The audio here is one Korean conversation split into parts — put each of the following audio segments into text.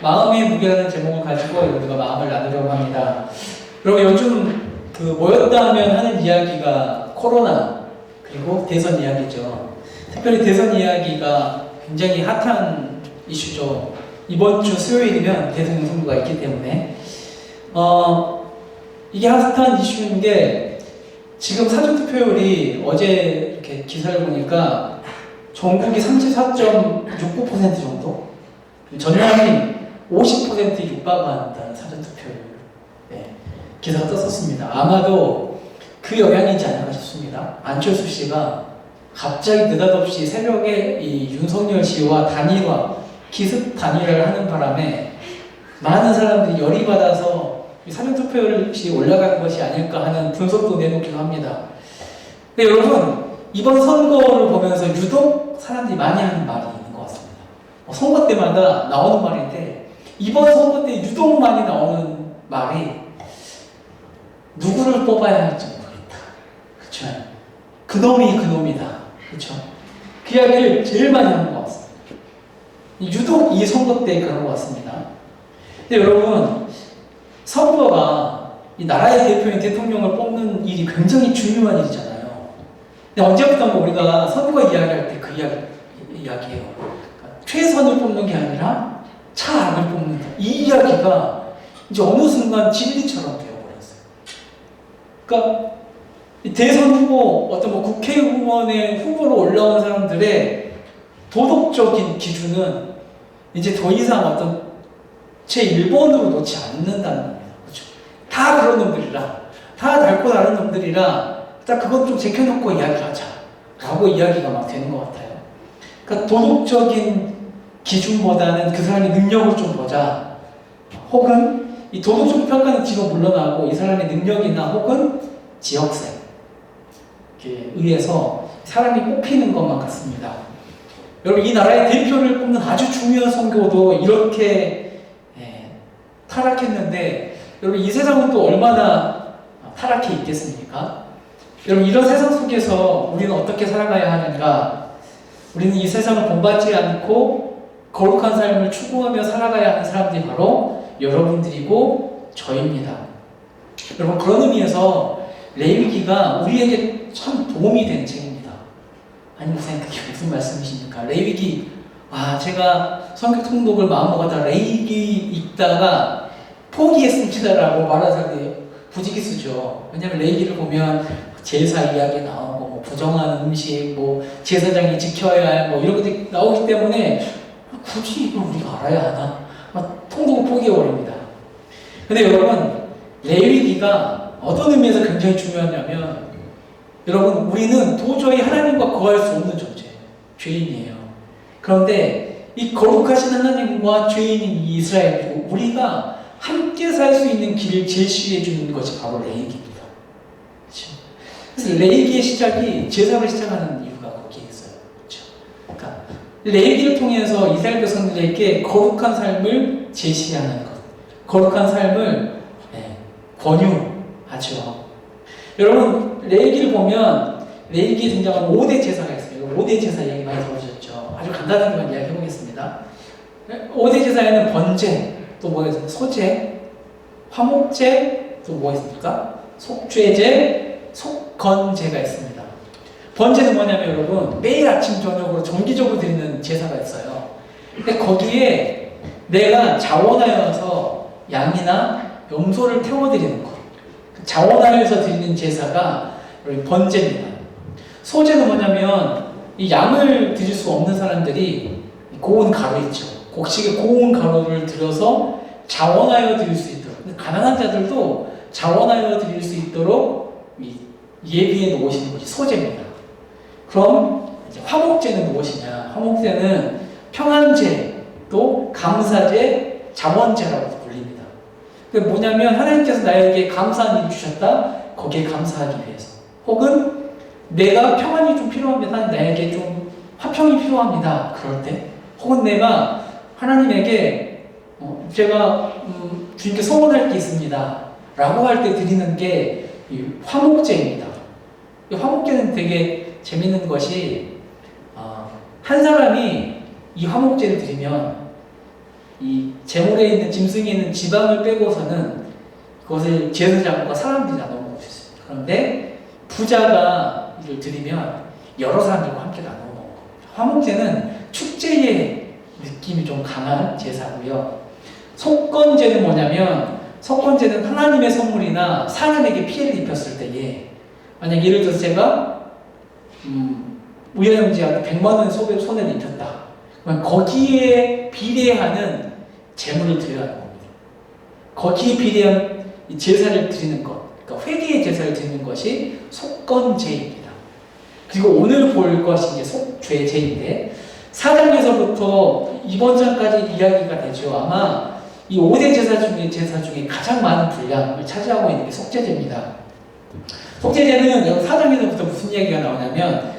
마음의 무게라는 제목을 가지고 우리가 마음을 나누려고 합니다. 여러분 요즘 모였다 하면 하는 이야기가 코로나 그리고 대선 이야기죠. 특별히 대선 이야기가 굉장히 핫한 이슈죠. 이번 주 수요일이면 대통령 선거가 있기 때문에 이게 핫한 이슈인 게 지금 사전투표율이 어제 이렇게 기사를 보니까 전국이 34.69% 정도? 전남이 50%에 육박한다는 사전투표율 기사가 떴었습니다. 아마도 그 영향이지 않을까 싶습니다. 안철수 씨가 갑자기 느닷없이 새벽에 이 윤석열 씨와 단일화, 기습 단일화를 하는 바람에 많은 사람들이 열이 받아서 사전투표율이 올라간 것이 아닐까 하는 분석도 내놓기도 합니다. 근데 여러분, 이번 선거를 보면서 유독 사람들이 많이 하는 말이 있는 것 같습니다. 선거 때마다 나오는 말인데 이번 선거 때 유독 많이 나오는 말이 누구를 뽑아야 할지 모르겠다. 그렇죠? 그놈이 그놈이다. 그렇죠? 그 이야기를 제일 많이 하는 것 같습니다. 유독 이 선거 때 그런 것 같습니다. 근데 여러분, 선거가 이 나라의 대표인 대통령을 뽑는 일이 굉장히 중요한 일이잖아요. 근데 언제부턴가 우리가 선거 이야기할 때 그 이야기예요. 그러니까 최선을 뽑는 게 아니라 차악을 뽑는다. 이 이야기가 이제 어느 순간 진리처럼 되어버렸어요. 그러니까 대선 후보, 어떤 국회의원의 후보로 올라온 사람들의 도덕적인 기준은 이제 더 이상 어떤 제1번으로 놓지 않는다는 겁니다. 그렇죠? 다 그런 놈들이라, 다 닳고 다른 놈들이라, 딱 그것 좀 제껴놓고 이야기하자. 라고 이야기가 막 되는 것 같아요. 그러니까 도덕적인 기준보다는 그 사람의 능력을 좀 보자. 혹은 이 도덕적 평가는 뒤로 물러나고 이 사람의 능력이나 혹은 지역색에 의해서 사람이 뽑히는 것만 같습니다. 여러분, 이 나라의 대표를 뽑는 아주 중요한 선거도 이렇게 타락했는데, 여러분, 이 세상은 또 얼마나 타락해 있겠습니까? 여러분, 이런 세상 속에서 우리는 어떻게 살아가야 하는가? 우리는 이 세상을 본받지 않고 거룩한 삶을 추구하며 살아가야 하는 사람들이 바로 여러분들이고 저입니다. 여러분, 그런 의미에서 레위기가 우리에게 참 도움이 된 책입니다. 아니, 목사님, 그게 무슨 말씀이십니까? 레위기, 제가 성경 통독을 마음먹었다 레위기 읽다가 포기했습니다라고 말하는 사람들이 부지기수죠. 왜냐하면 레위기를 보면 제사 이야기 나오고 부정한 음식, 제사장이 지켜야 할 이런 것들이 나오기 때문에 굳이 이걸 우리가 알아야 하나? 통독을 포기해버립니다. 근데 여러분, 레위기가 어떤 의미에서 굉장히 중요하냐면, 여러분, 우리는 도저히 하나님과 거할 수 없는 존재예요. 죄인이에요. 그런데 이 거룩하신 하나님과 죄인인 이 이스라엘, 우리가 함께 살 수 있는 길을 제시해 주는 것이 바로 레위기입니다. 그렇죠? 그래서 레위기의 시작이 제사를 시작하는 이유가 거기에 있어요. 그렇죠? 그러니까 레위기를 통해서 이스라엘 백성들에게 거룩한 삶을 제시하는 것, 거룩한 삶을 권유하죠. 여러분, 레위기를 보면 레위기에 등장하는 5대 제사가 있습니다. 5대 제사 얘기 많이 들어보셨죠? 아주 간단하게만 이야기해 보겠습니다. 5대 제사에는 번제, 또 뭐가 있습니까? 소제, 화목제, 또 뭐가 있습니까? 속죄제, 속건제가 있습니다. 번제는 뭐냐면 여러분, 매일 아침 저녁으로 정기적으로 드리는 제사가 있어요. 근데 거기에 내가 자원하여서 양이나 염소를 태워드리는 것, 자원하여서 드리는 제사가 번제입니다. 소제는 뭐냐면 이 양을 드릴 수 없는 사람들이 고운 가루 있죠. 곡식의 고운 가루를 들여서 자원하여 드릴 수 있도록, 가난한 자들도 자원하여 드릴 수 있도록 예비해 놓으시는 것이 소제입니다. 그럼 이제 화목제는 무엇이냐? 화목제는 평안제, 또 감사제, 자원제라고 불립니다. 그게 뭐냐면 하나님께서 나에게 감사한 일을 주셨다. 거기에 감사하기 위해서. 혹은 내가 평안이 좀 필요합니다. 나에게 좀 화평이 필요합니다. 그럴 때. 혹은 내가 하나님에게 제가 주님께 소원할 게 있습니다. 라고 할 때 드리는 게 이 화목제입니다. 이 화목제는 되게 재밌는 것이 한 사람이 이 화목제를 드리면 이 제물에 있는 짐승에 있는 지방을 빼고서는 그것을 제사장과 사람들이 나눠 먹을 수 있습니다. 그런데 부자가 이를 드리면 여러 사람들과 함께 나눠 먹는 겁니다. 화목제는 축제의 느낌이 좀 강한 제사고요. 속건제는 뭐냐면, 속건제는 하나님의 선물이나 사람에게 피해를 입혔을 때에, 만약 예를 들어서 제가 우연형제한테 100만 원 손해를 입혔다. 그러면 거기에 비례하는 제물을 드려야 하는 겁니다. 거기에 비례한 제사를 드리는 것, 그러니까 회개의 제사를 드리는 것이 속건제입니다. 그리고 오늘 볼 것이 이제 속죄제인데, 4장에서부터 이번 장까지 이야기가 되죠. 아마 이 5대 제사 중에 가장 많은 분량을 차지하고 있는 게 속죄제입니다. 속죄제는 여기 4장에서부터 무슨 이야기가 나오냐면,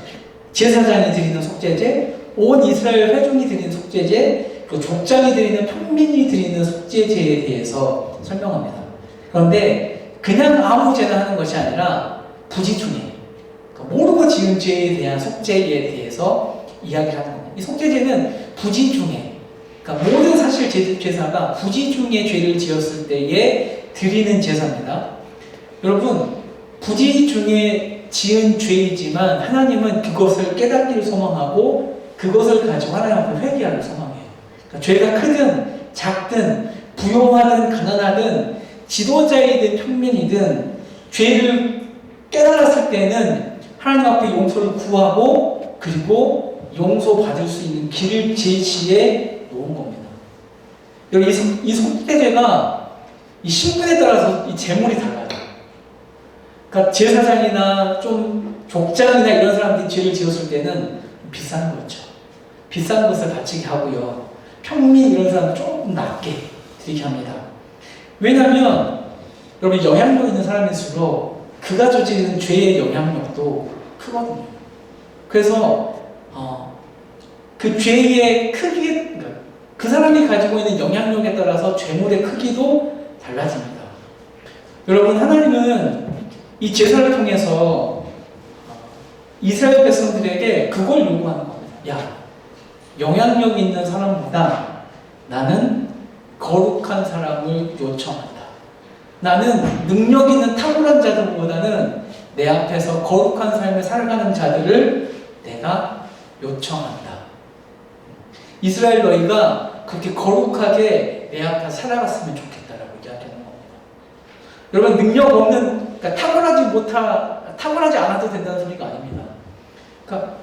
제사장이 드리는 속죄제, 온 이스라엘 회중이 드리는 속죄제, 그 족장이 드리는 평민이 드리는 속죄제에 대해서 설명합니다. 그런데 그냥 아무 제나 하는 것이 아니라 부지중에, 그러니까 모르고 지은 죄에 대한 속죄에 대해서 이야기를 하는 겁니다. 이 속죄제는 부지중에, 그러니까 모든 사실 제사가 부지중에 죄를 지었을 때에 드리는 제사입니다. 여러분, 부지중에 지은 죄이지만 하나님은 그것을 깨닫기를 소망하고 그것을 가지고 하나님 앞에 회개하기를 소망해요. 그러니까 죄가 크든 작든 부용하든 가난하든 지도자이든 평민이든 죄를 깨달았을 때는 하나님 앞에 용서를 구하고 그리고 용서받을 수 있는 길을 제시해 놓은 겁니다. 여기 이 속죄제가 이 신분에 따라서 이 제물이 달라요. 그러니까 제사장이나 좀 족장이나 이런 사람들이 죄를 지었을 때는 비싼 거죠. 비싼 것을 바치게 하고요. 평민 이런 사람은 조금 낮게 드리게 합니다. 왜냐하면 여러분, 영향력 있는 사람일수록 그가 저지르는 죄의 영향력도 크거든요. 그래서 그 죄의 크기에, 그 사람이 가지고 있는 영향력에 따라서 죄물의 크기도 달라집니다. 여러분, 하나님은 이 제사를 통해서 이스라엘 백성들에게 그걸 요구하는 겁니다. 야, 영향력 있는 사람보다 나는 거룩한 사람을 요청한다. 나는 능력 있는 탁월한 자들보다는 내 앞에서 거룩한 삶을 살아가는 자들을 내가 요청한다. 이스라엘 너희가 그렇게 거룩하게 내 앞에 살아갔으면 좋겠다라고 이야기하는 겁니다. 여러분, 능력 없는, 그러니까 탁월하지 않아도 된다는 소리가 아닙니다. 그러니까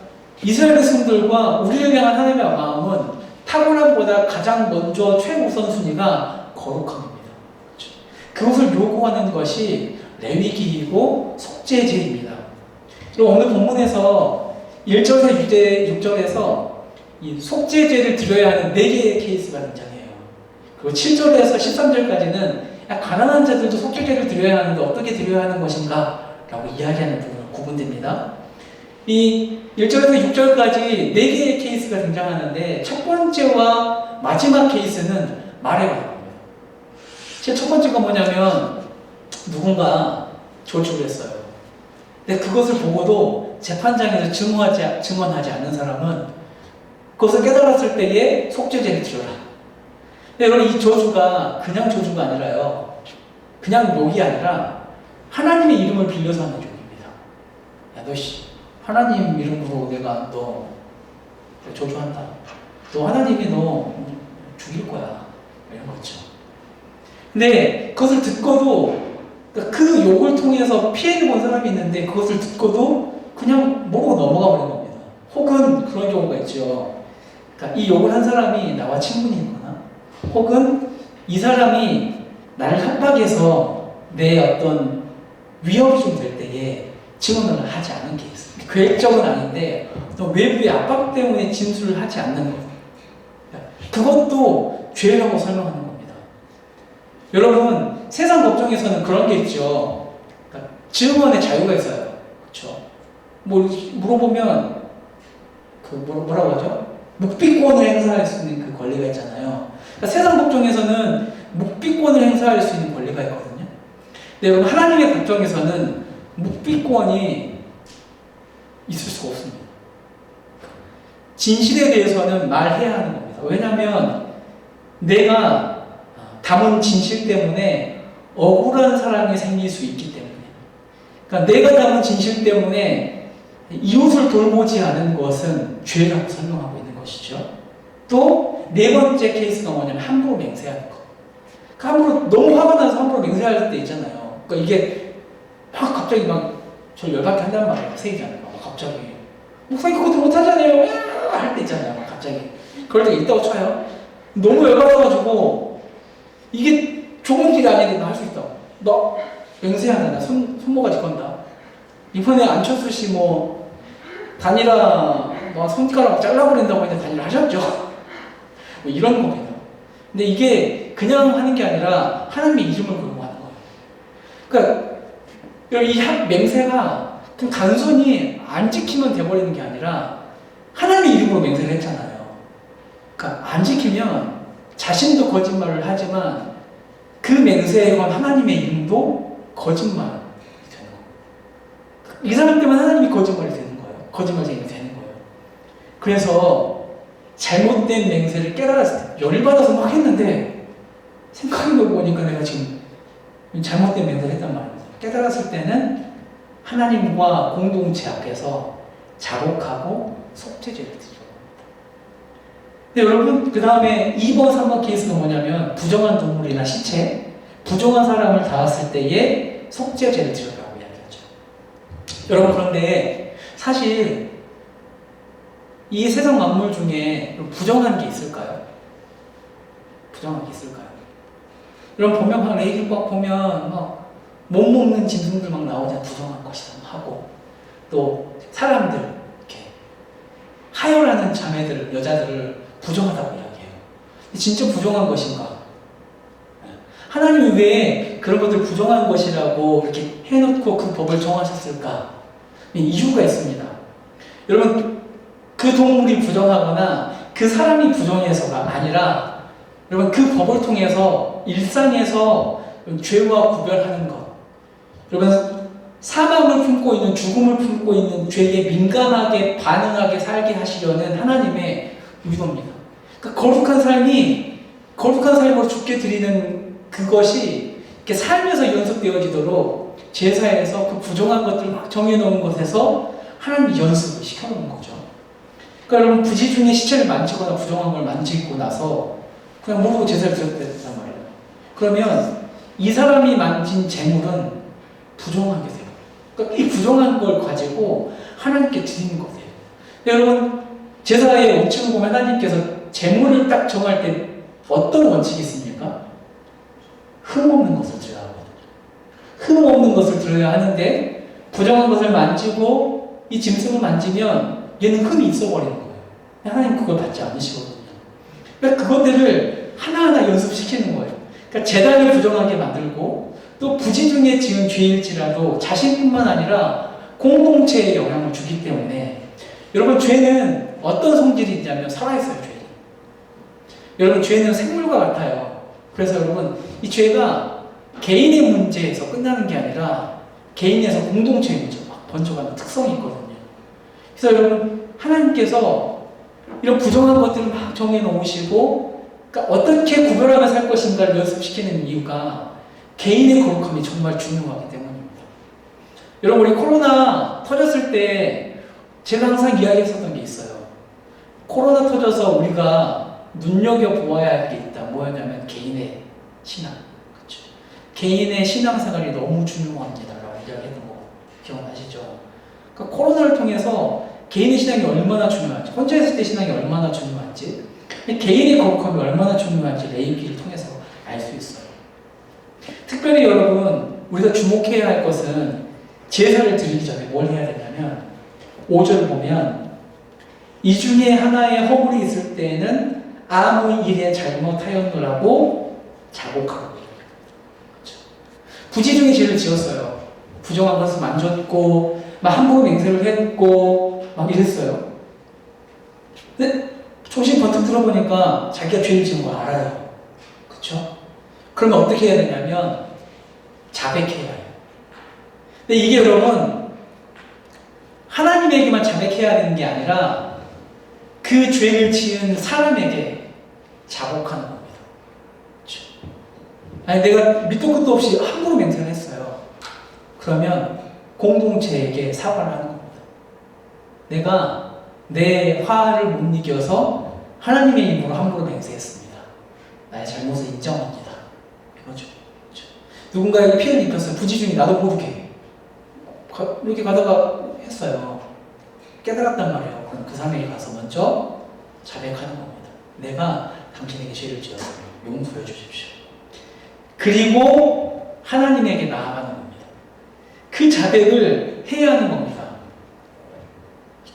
이스라엘 백성들과 우리를 향한 하나님의 마음은 탁월함보다 가장 먼저 최우선순위가 거룩한 겁니다. 그렇죠? 그것을 요구하는 것이 레위기이고 속죄제입니다. 그리고 오늘 본문에서 1절에서 6절에서 이 속죄제를 드려야 하는 4개의 케이스가 등장해요. 그리고 7절에서 13절까지는 가난한 자들도 속죄제를 드려야 하는데 어떻게 드려야 하는 것인가 라고 이야기하는 부분을 구분됩니다. 이 1절에서 6절까지 4개의 케이스가 등장하는데 첫 번째와 마지막 케이스는 말의 관계입니다. 첫 번째가 뭐냐면 누군가 조주를 했어요. 근데 그것을 보고도 재판장에서 증언하지 않는 사람은 그것을 깨달았을 때에 속죄제를 드려라. 근데 여러분, 이 저주가 그냥 저주가 아니라요. 그냥 욕이 아니라 하나님의 이름을 빌려서 하는 욕입니다. 야, 너 하나님 이름으로 내가 너 저주한다. 또 하나님이 너 죽일 거야. 이런 거죠. 근데 그것을 듣고도, 그 욕을 통해서 피해를 본 사람이 있는데 그것을 듣고도 그냥 모르고 넘어가 버리는 겁니다. 혹은 그런 경우가 있죠. 그러니까 이 욕을 한 사람이 나와 친분이거나, 혹은 이 사람이 나를 협박해서 내 어떤 위협이 좀 될 때에 증언을 하지 않은 케이스. 계획적은 아닌데 또 외부의 압박 때문에 진술을 하지 않는 것. 그것도 죄라고 설명하는 겁니다. 여러분, 세상 법정에서는 그런 게 있죠. 그러니까 증언의 자유가 있어요. 그렇죠? 뭐 물어보면 뭐라고 하죠? 묵비권을 행사할 수 있는 그 권리가 있잖아요. 그러니까 세상 법정에서는 묵비권을 행사할 수 있는 권리가 있거든요. 근데 여러분, 하나님의 법정에서는 묵비권이 있을 수가 없습니다. 진실에 대해서는 말해야 하는 겁니다. 왜냐하면 내가 담은 진실 때문에 억울한 사람이 생길 수 있기 때문에, 그러니까 내가 담은 진실 때문에 이웃을 돌보지 않은 것은 죄라고 설명하고 있는 것이죠. 또 네 번째 케이스가 뭐냐면 함부로 맹세하는 것. 그러니까 함부로 너무 화가 나서 함부로 맹세할 때 있잖아요. 그러니까 이게 막 갑자기 막 저 열받게 한단 말이에요. 세이잖아요. 갑자기 목사님 그것도 못하잖아요. 할 때 있잖아요. 막 갑자기 그럴 때가 있다고 쳐요. 너무 열받아가지고 이게 좋은 길이 아닌데 나 할 수 있다. 너 맹세한다. 나 손모가지 건다. 이번에 안철수 씨 뭐 단일화 뭐 손가락 잘라버린다고 했는데 단일화 하셨죠? 뭐 이런 겁니다. 근데 이게 그냥 하는 게 아니라 하나님의 이름을 걸고 하는 거예요. 그러니까 이 맹세가 그냥 단순히 안 지키면 돼버리는 게 아니라 하나님의 이름으로 맹세를 했잖아요. 그러니까 안 지키면 자신도 거짓말을 하지만 그 맹세에 건 하나님의 이름도 거짓말이 되는 거예요. 이 사람 때문에 하나님이 거짓말이 되는 거예요. 거짓말쟁이 되는 거예요. 그래서 잘못된 맹세를 깨달았을 때 열이 받아서 막 했는데 생각해보니까 내가 지금 잘못된 맹세를 했단 말입니다. 깨달았을 때는 하나님과 공동체 앞에서 자복하고 속죄제를 드리려고 합니다. 근데 여러분 그 다음에 2번, 3번 케이스가 뭐냐면 부정한 동물이나 시체, 부정한 사람을 닿았을 때에 속죄제를 드리려고 이야기하죠. 여러분 그런데 사실 이 세상 만물 중에 부정한 게 있을까요? 부정한 게 있을까요? 여러분 보면 막 레이기 막 보면 막 못 먹는 짐승들 막 나오잖아요. 부정한 것이다 하고 또 사람들 이렇게 하혈하는 자매들, 여자들을 부정하다고 이야기해요. 진짜 부정한 것인가? 하나님 왜 그런 것들 부정한 것이라고 이렇게 해놓고 그 법을 정하셨을까? 이유가 있습니다. 여러분 그 동물이 부정하거나 그 사람이 부정해서가 아니라 여러분 그 법을 통해서 일상에서 죄와 구별하는 것, 여러분 사망을 품고 있는, 죽음을 품고 있는 죄에 민감하게 반응하게 살게 하시려는 하나님의 의도입니다. 그러니까 거룩한 삶으로 죽게 드리는 그것이 이렇게 삶에서 연습되어지도록 제사에서 그 부정한 것들을 막 정해놓은 것에서 하나님이 연습을 시켜놓는 거죠. 그러니까 여러분 부지 중에 시체를 만지거나 부정한 걸 만지고 나서 그냥 모르고 제사를 드렸단 말이에요. 그러면 이 사람이 만진 재물은 부정하게 돼요. 그러니까 이 부정한 걸 가지고 하나님께 드리는 거예요. 여러분 제사의 원칙을 보면 하나님께서 재물을 딱 정할 때 어떤 원칙이 있습니까? 흠 없는 것을 드려야 하거든요. 흠 없는 것을 드려야 하는데 부정한 것을 만지고 이 짐승을 만지면 얘는 흠이 있어버리는 거예요. 하나님 그걸 받지 않으시거든요. 그러니까 그것들을 하나하나 연습시키는 거예요. 그러니까 제단을 부정하게 만들고 또 부지 중에 지은 죄일지라도 자신뿐만 아니라 공동체에 영향을 주기 때문에 여러분 죄는 어떤 성질이 있냐면 살아있어요. 죄는. 여러분 죄는 생물과 같아요. 그래서 여러분 이 죄가 개인의 문제에서 끝나는 게 아니라 개인에서 공동체의 문제로 막 번져가는 특성이 있거든요. 그래서 여러분 하나님께서 이런 부정한 것들을 막 정해놓으시고 그러니까 어떻게 구별하며 살 것인가를 연습시키는 이유가 개인의 거룩함이 정말 중요하기 때문입니다. 여러분 우리 코로나 터졌을 때 제가 항상 이야기했었던 게 있어요. 코로나 터져서 우리가 눈여겨보아야 할 게 있다. 뭐였냐면 개인의 신앙. 그렇죠? 개인의 신앙생활이 너무 중요합니다. 라고 이야기했던 거 기억나시죠? 그러니까 코로나를 통해서 개인의 신앙이 얼마나 중요한지, 혼자 있을 때 신앙이 얼마나 중요한지, 개인의 거룩함이 얼마나 중요한지 레이기를 통해서 알 수 있어요. 특별히 여러분 우리가 주목해야 할 것은 제사를 드리기 전에 뭘 해야 되냐면 5절 보면 이 중에 하나의 허물이 있을 때에는 아무 일에 잘못하였노라고 자복하고 그렇죠? 부지 중에 죄를 지었어요. 부정한 것을 만졌고 막 함부로 맹세를 했고 막 이랬어요. 근데 정신 번뜩 들어보니까 자기가 죄를 지은 거 알아요. 그렇죠? 그러면 어떻게 해야 되냐면 자백해야 해요. 근데 이게 여러분 하나님에게만 자백해야 되는 게 아니라 그 죄를 지은 사람에게 자복하는 겁니다. 아니 내가 밑도 끝도 없이 함부로 맹세를 했어요. 그러면 공동체에게 사과를 하는 겁니다. 내가 내 화를 못 이겨서 하나님의 이름으로 함부로 맹세했습니다. 나의 잘못을 인정합니다. 이거죠. 그렇죠? 누군가에게 피해를 입혔어요. 부지 중에 나도 모르게 이렇게 가다가 했어요. 깨달았단 말이에요. 그럼 그 사람에게 가서 먼저 자백하는 겁니다. 내가 당신에게 죄를 지었습니다. 용서해 주십시오. 그리고 하나님에게 나아가는 겁니다. 그 자백을 해야 하는 겁니다.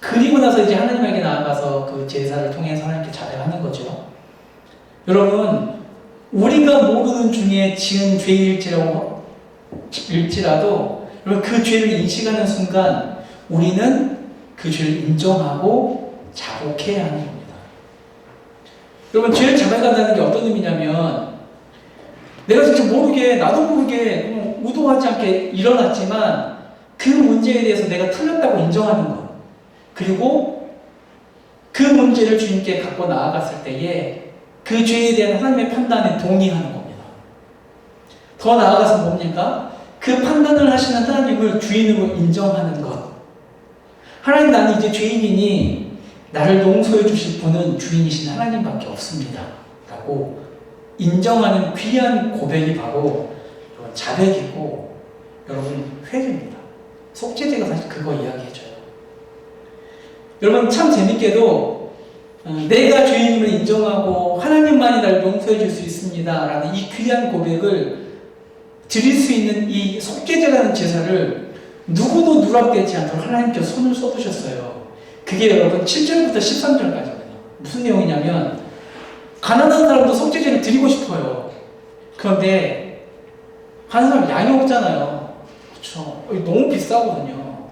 그리고 나서 이제 하나님에게 나아가서 그 제사를 통해서 하나님께 자백하는 거죠. 여러분, 우리가 모르는 중에 지은 죄일지라도 여러분 그 죄를 인식하는 순간 우리는 그 죄를 인정하고 자복해야 하는 겁니다. 여러분, 죄를 자백한다는 게 어떤 의미냐면 내가 진짜 모르게, 나도 모르게 의도하지 않게 일어났지만 그 문제에 대해서 내가 틀렸다고 인정하는 것, 그리고 그 문제를 주님께 갖고 나아갔을 때에 그 죄에 대한 하나님의 판단에 동의하는 겁니다. 더 나아가서 뭡니까? 그 판단을 하시는 하나님을 주인으로 인정하는 것. 하나님, 나는 이제 죄인이니 나를 용서해 주실 분은 주인이신 하나님밖에 없습니다. 라고 인정하는 귀한 고백이 바로 자백이고, 여러분, 회개입니다. 속죄제가 사실 그거 이야기해줘요. 여러분, 참 재밌게도 내가 죄인임을 인정하고 하나님만이 나를 용서해 줄 수 있습니다 라는 이 귀한 고백을 드릴 수 있는 이 속죄제라는 제사를 누구도 누락되지 않도록 하나님께서 손을 쏟으셨어요. 그게 여러분 7절부터 13절까지입니다. 무슨 내용이냐면 가난한 사람도 속죄제를 드리고 싶어요. 그런데 가난한 사람 양이 없잖아요. 그렇죠? 너무 비싸거든요.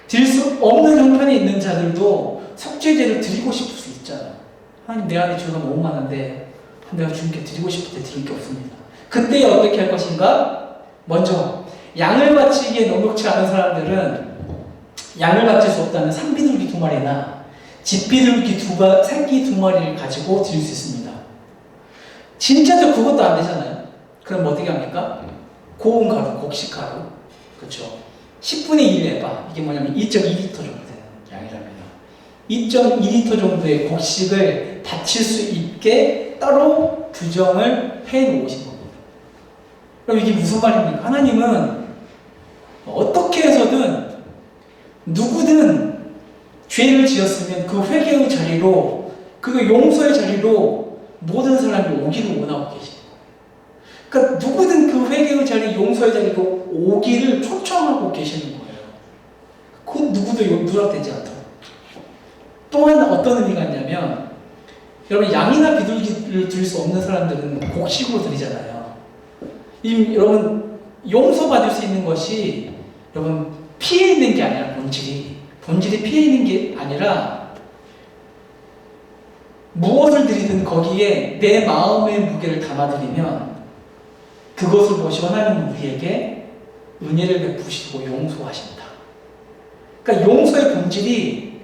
드릴 수 없는 형편에 있는 자들도 속죄제를 드리고 싶을 수 있잖아요. 하나님, 내 안에 죄가 너무 많은데 내가 주님께 드리고 싶을 때 드릴 게 없습니다. 그때 어떻게 할 것인가? 먼저 양을 바치기에 넉넉지 않은 사람들은 양을 바칠 수 없다는 산비둘기 2마리나 집비둘기 새끼 2마리를 가지고 드릴 수 있습니다. 진짜로 그것도 안 되잖아요. 그럼 어떻게 합니까? 고운 가루, 곡식가루, 그렇죠? 10분의 1 에바, 이게 뭐냐면 2.2리터 정도 되는 양이랍니다. 2.2리터 정도의 곡식을 바칠 수 있게 따로 규정을 해놓으신 겁니다. 그럼 이게 무슨 말입니까? 하나님은 어떻게 해서든 누구든 죄를 지었으면 그 회개의 자리로, 그 용서의 자리로 모든 사람이 오기를 원하고 계십니다. 그러니까 누구든 그 회개의 자리, 용서의 자리로 오기를 초청하고 계시는 거예요. 그 누구도 누락되지 않도록. 또한 어떤 의미가 있냐면, 여러분, 양이나 비둘기를 드릴 수 없는 사람들은 곡식으로 드리잖아요. 여러분, 용서받을 수 있는 것이 여러분 피해 있는 게 아니라 본질이 피해 있는 게 아니라 무엇을 드리든 거기에 내 마음의 무게를 담아드리면 그것을 보시고 하나님은 우리에게 은혜를 베푸시고 용서하신다. 그러니까 용서의 본질이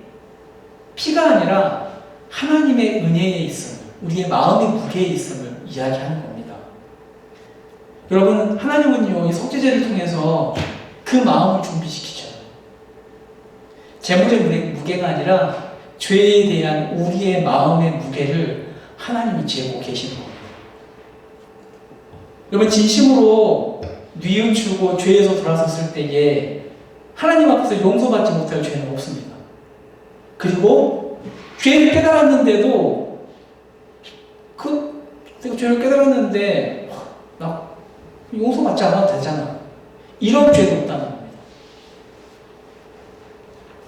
피가 아니라 하나님의 은혜에 있음, 우리의 마음의 무게에 있음을 이야기하는 겁니다. 여러분, 하나님은요, 이 속죄제를 통해서 그 마음을 준비시키죠. 재물의 무게가 아니라 죄에 대한 우리의 마음의 무게를 하나님이 재고 계시는 겁니다. 여러분, 진심으로 뉘우치고 죄에서 돌아섰을 때에 하나님 앞에서 용서받지 못할 죄는 없습니다. 그리고 죄를 깨달았는데도 내가 죄를 깨달았는데 나 용서받지 않아도 되잖아. 이런 죄도 없다는 겁니다.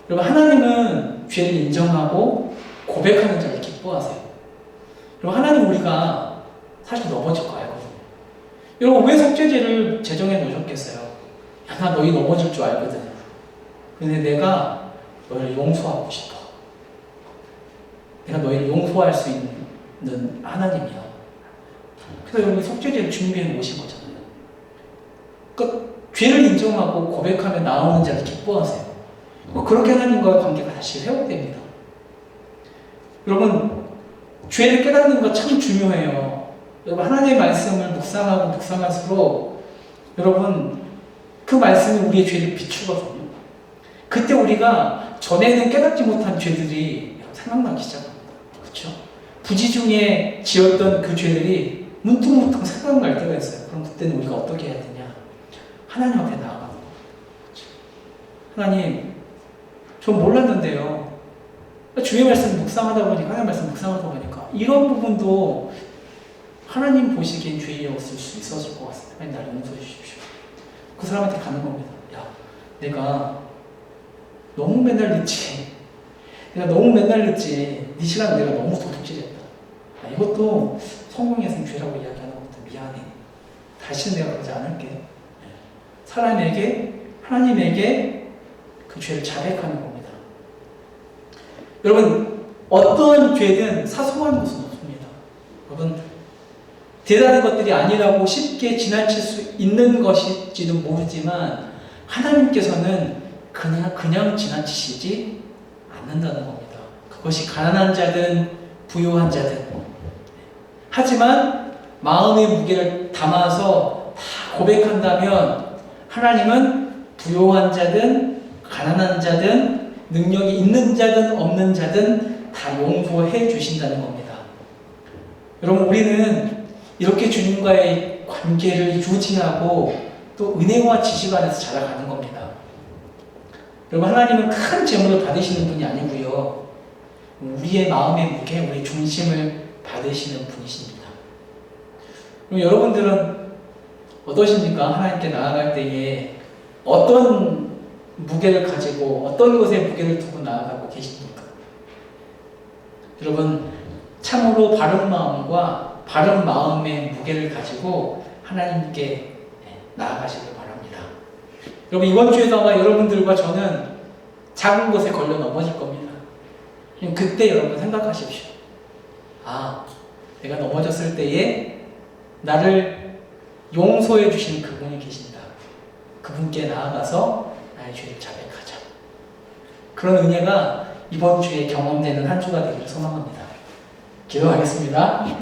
여러분, 하나님은 죄를 인정하고 고백하는 자를 기뻐하세요. 여러분, 하나님 우리가 사실 넘어질 거 알거든요. 여러분, 왜 속죄제를 제정해 놓으셨겠어요? 야, 나 너희 넘어질 줄 알거든. 근데 내가 너희를 용서하고 싶어. 내가 너희를 용서할 수 있는 하나님이야. 그래서 여러분, 속죄제를 준비해 놓으신 거잖아요. 그러니까 죄를 인정하고 고백하며 나오는 자를 기뻐하세요. 그렇게 하나님과의 관계가 다시 회복됩니다. 여러분, 죄를 깨닫는 거 참 중요해요. 여러분 하나님의 말씀을 묵상하고 묵상할수록 여러분 그 말씀이 우리의 죄를 비추거든요. 그때 우리가 전에는 깨닫지 못한 죄들이 생각나기 시작합니다. 그렇죠? 부지 중에 지었던 그 죄들이 문득문득 생각날 때가 있어요. 그럼 그때는 우리가 어떻게 해야 되냐? 하나님 앞에 나아가는 거예요. 그렇죠? 하나님, 전 몰랐는데요. 주의 말씀 묵상하다 보니까, 하나님 말씀 묵상하다 보니까 이런 부분도 하나님 보시기엔 죄였을 수 있었을 것 같습니다. 하나님 나를 용서해 주십시오. 그 사람한테 가는 겁니다. 야, 내가 너무 맨날 늦지. 내가 너무 맨날 늦지. 네 시간 내가 너무 도둑질했다. 이것도 성경에서는 죄라고 이야기하는 것도 미안해. 다시는 내가 그러지 않을게. 사람에게, 하나님에게 그 죄를 자백하는 겁니다. 여러분, 어떠한 죄든 사소한 것은 없습니다. 여러분, 대단한 것들이 아니라고 쉽게 지나칠 수 있는 것일지도 모르지만 하나님께서는 그냥 지나치시지 않는다는 겁니다. 그것이 가난한 자든 부유한 자든. 하지만 마음의 무게를 담아서 다 고백한다면 하나님은 부유한 자든 가난한 자든 능력이 있는 자든 없는 자든 다 용서해 주신다는 겁니다. 여러분, 우리는 이렇게 주님과의 관계를 유지하고 또 은혜와 지식 안에서 자라가는 겁니다. 여러분, 하나님은 큰 재물을 받으시는 분이 아니고요. 우리의 마음의 무게, 우리의 중심을 받으시는 분이십니다. 그럼 여러분들은 어떠십니까? 하나님께 나아갈 때에 어떤 무게를 가지고 어떤 것에 무게를 두고 나아가고 계십니까? 여러분, 참으로 바른 마음과 바른 마음의 무게를 가지고 하나님께 나아가시길 바랍니다. 여러분, 이번 주에도 아마 여러분들과 저는 작은 것에 걸려 넘어질 겁니다. 그때 여러분 생각하십시오. 아, 내가 넘어졌을 때에 나를 용서해 주시는 그분이 계신다. 그분께 나아가서 나의 죄를 자백하자. 그런 은혜가 이번 주에 경험되는 한 주가 되기를 소망합니다. 기도하겠습니다.